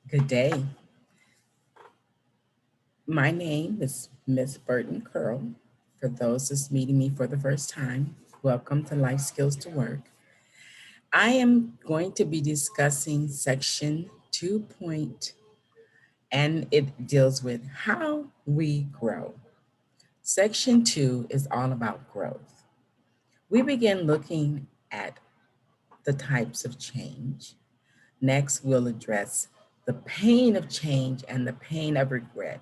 Good day. My name is Miss Burton-Curl. For those that's meeting me for the first time, welcome to Life Skills to Work. I am going to be discussing section 2 and it deals with how we grow. Section 2 is all about growth. We begin looking at the types of change. Next, we'll address the pain of change and the pain of regret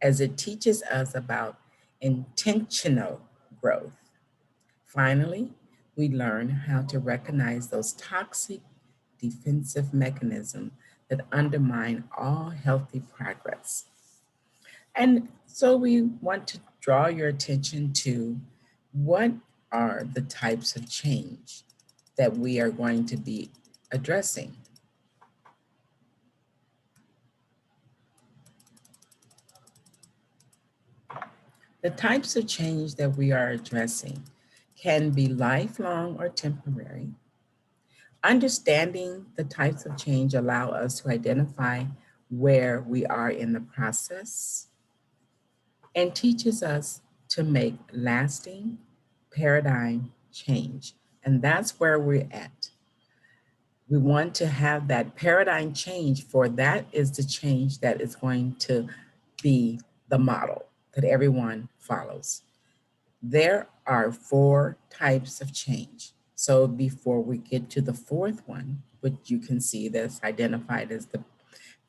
as it teaches us about intentional growth. Finally, we learn how to recognize those toxic defensive mechanisms that undermine all healthy progress. And so we want to draw your attention to what are the types of change that we are going to be addressing. The types of change that we are addressing can be lifelong or temporary. Understanding the types of change allow us to identify where we are in the process and teaches us to make lasting paradigm change. And that's where we're at. We want to have that paradigm change, for that is the change that is going to be the model that everyone follows. There are four types of change. So before we get to the fourth one, which you can see that's identified as the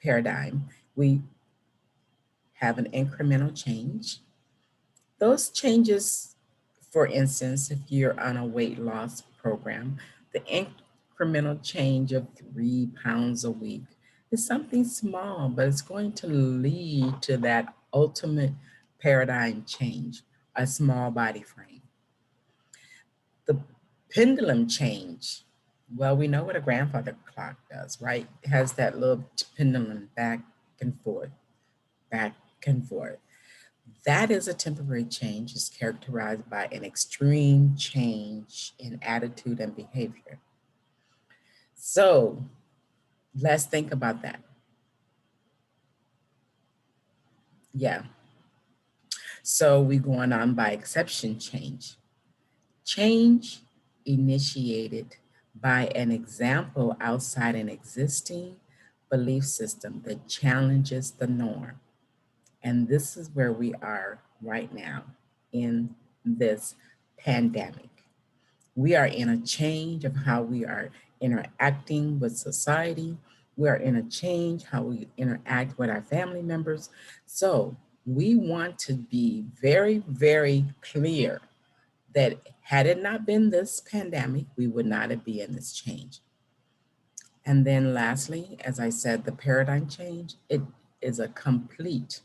paradigm, we have an incremental change. Those changes, for instance, if you're on a weight loss program, the incremental change of 3 pounds a week is something small, but it's going to lead to that ultimate paradigm change, a small body frame. The pendulum change, well, we know what a grandfather clock does, right? It has that little pendulum back and forth, back and forth. That is a temporary change. It's characterized by an extreme change in attitude and behavior. So let's think about that. Yeah. So we're going on by exception change. Change initiated by an example outside an existing belief system that challenges the norm. And this is where we are right now in this pandemic. We are in a change of how we are interacting with society. We are in a change how we interact with our family members. So we want to be very, very clear that had it not been this pandemic, we would not have been in this change. And then lastly, as I said, the paradigm change, it is a complete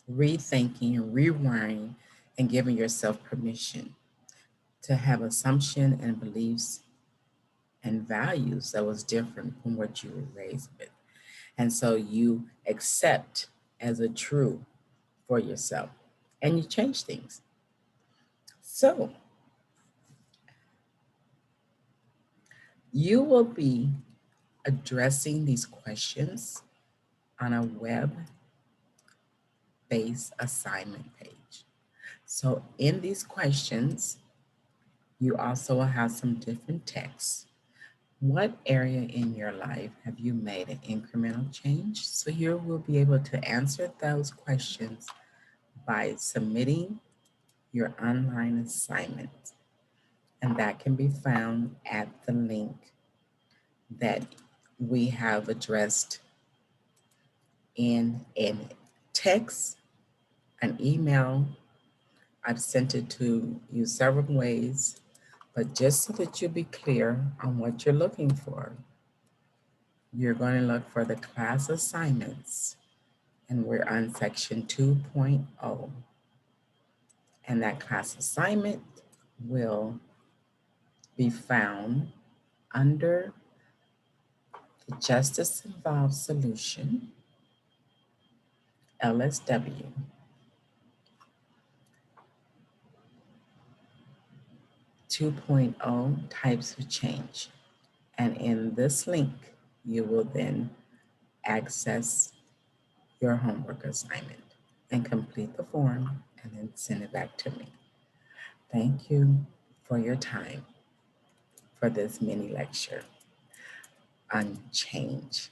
rethinking and rewiring and giving yourself permission to have assumption and beliefs and values that was different from what you were raised with. And so you accept as a true for yourself and you change things. So you will be addressing these questions on a web-based assignment page. So in these questions, you also will have some different texts. What area in your life have you made an incremental change? So you will be able to answer those questions by submitting your online assignment. And that can be found at the link that we have addressed in a text, an email. I've sent it to you several ways, but just so that you'll be clear on what you're looking for, you're going to look for the class assignments, and we're on section 2.0. And that class assignment will be found under the Justice Involved Solution, LSW. 2.0 types of change. And in this link, you will then access your homework assignment and complete the form and then send it back to me. Thank you for your time for this mini lecture on change.